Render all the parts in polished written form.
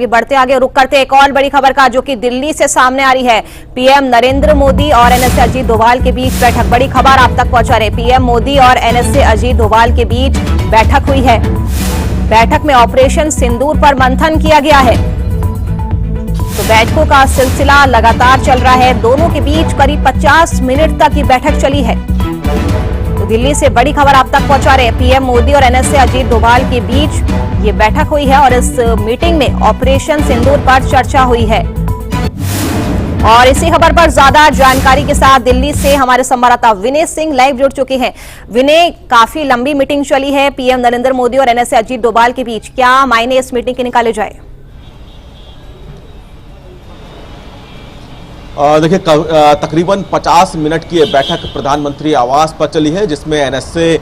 बढ़ते आगे रुक करते एक और बड़ी खबर का, जो कि दिल्ली से सामने आ रही है। पीएम नरेंद्र मोदी और एनएसए अजीत डोभाल के बीच बैठक। बड़ी खबर आप तक पहुंचा रहे। पीएम मोदी और एनएसए अजीत डोभाल के बीच बैठक हुई है। बैठक में ऑपरेशन सिंदूर पर मंथन किया गया है। तो बैठकों का सिलसिला लगातार चल रहा है। दोनों के बीच करीब 50 मिनट तक ये बैठक चली है। तो दिल्ली से बड़ी खबर आप तक पहुंचा रहे हैं। पीएम मोदी और एनएसए अजीत डोभाल के बीच ये बैठक हुई है और इस मीटिंग में ऑपरेशन सिंदूर पर चर्चा हुई है। और इसी खबर पर ज्यादा जानकारी के साथ दिल्ली से हमारे संवाददाता विनय सिंह लाइव जुड़ चुके हैं। विनय, काफी लंबी मीटिंग चली है पीएम नरेंद्र मोदी और एनएसए अजीत डोभाल के बीच, क्या मायने इस मीटिंग के निकाले जाए? देखिए, तकरीबन 50 मिनट की बैठक प्रधानमंत्री आवास पर चली है, जिसमें एनएसए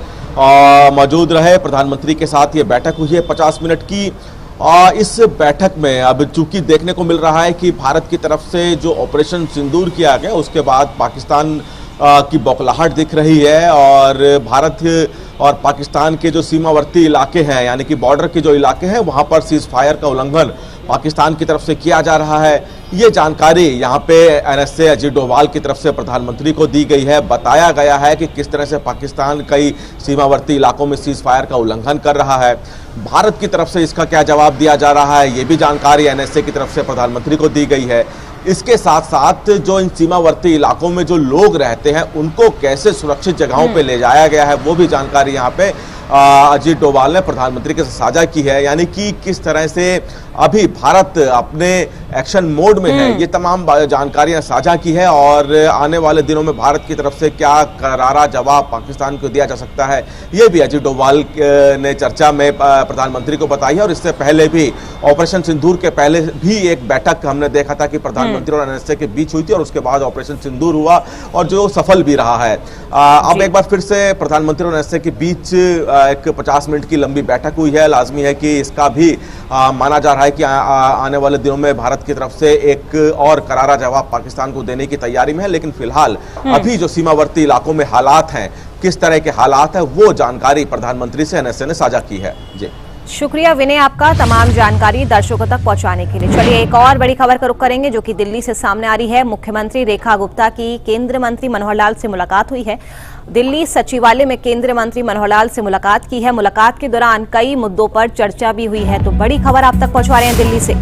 मौजूद रहे। प्रधानमंत्री के साथ ये बैठक हुई है 50 मिनट की। इस बैठक में अब चूंकि देखने को मिल रहा है कि भारत की तरफ से जो ऑपरेशन सिंदूर किया गया, उसके बाद पाकिस्तान की बौखलाहट दिख रही है और भारत और पाकिस्तान के जो सीमावर्ती इलाके हैं, यानी कि बॉर्डर के जो इलाके हैं, वहां पर सीज फायर का उल्लंघन पाकिस्तान की तरफ से किया जा रहा है। ये जानकारी यहाँ पे एनएसए अजीत डोभाल की तरफ से प्रधानमंत्री को दी गई है। बताया गया है कि किस तरह से पाकिस्तान कई सीमावर्ती इलाकों में सीज फायर का उल्लंघन कर रहा है। भारत की तरफ से इसका क्या जवाब दिया जा रहा है, ये भी जानकारी एनएसए की तरफ से प्रधानमंत्री को दी गई है। इसके साथ साथ जो इन सीमावर्ती इलाकों में जो लोग रहते हैं, उनको कैसे सुरक्षित जगहों पे ले जाया गया है, वो भी जानकारी यहाँ पे अजीत डोभाल ने प्रधानमंत्री के साथ साझा की है। यानी कि किस तरह से अभी भारत अपने एक्शन मोड में है, ये तमाम जानकारियां साझा की है और आने वाले दिनों में भारत की तरफ से क्या करारा जवाब पाकिस्तान को दिया जा सकता है, ये भी अजीत डोभाल ने चर्चा में प्रधानमंत्री को बताई है। और इससे पहले भी ऑपरेशन सिंदूर के पहले भी एक बैठक हमने देखा था कि प्रधानमंत्री और एनएसए के बीच हुई थी और उसके बाद ऑपरेशन सिंदूर हुआ और जो सफल भी रहा है। अब एक बार फिर से प्रधानमंत्री और एनएसए के बीच एक 50 मिनट की लंबी बैठक हुई है। लाजमी है कि इसका भी माना जा रहा है कि आने वाले दिनों में भारत की तरफ से एक और करारा जवाब पाकिस्तान को देने की तैयारी में है। लेकिन फिलहाल अभी जो सीमावर्ती इलाकों में हालात हैं, किस तरह के हालात हैं, वो जानकारी प्रधानमंत्री से एनएसए ने साझा की है। जी, शुक्रिया विनय आपका तमाम जानकारी दर्शकों तक पहुंचाने के लिए। चलिए एक और बड़ी खबर का रुख करेंगे, जो कि दिल्ली से सामने आ रही है। मुख्यमंत्री रेखा गुप्ता की केंद्रीय मंत्री मनोहर लाल से मुलाकात हुई है। दिल्ली सचिवालय में केंद्रीय मंत्री मनोहर लाल से मुलाकात की है। मुलाकात के दौरान कई मुद्दों पर चर्चा भी हुई है। तो बड़ी खबर आप तक पहुंचा रहे हैं दिल्ली से।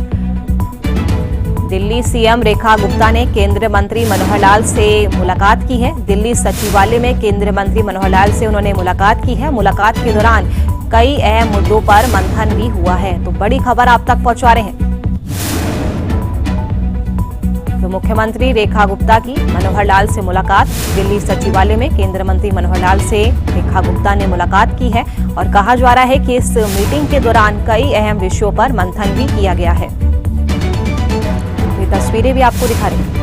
दिल्ली सीएम रेखा गुप्ता ने केंद्रीय मंत्री मनोहर लाल से मुलाकात की है। दिल्ली सचिवालय में केंद्रीय मंत्री मनोहर लाल से उन्होंने मुलाकात की है। मुलाकात के दौरान कई अहम मुद्दों पर मंथन भी हुआ है। तो बड़ी खबर आप तक पहुंचा रहे हैं। तो मुख्यमंत्री रेखा गुप्ता की मनोहर लाल से मुलाकात। दिल्ली सचिवालय में केंद्रीय मंत्री मनोहर लाल से रेखा गुप्ता ने मुलाकात की है और कहा जा रहा है कि इस मीटिंग के दौरान कई अहम विषयों पर मंथन भी किया गया है। ये तस्वीरें भी आपको दिखा रही हैं।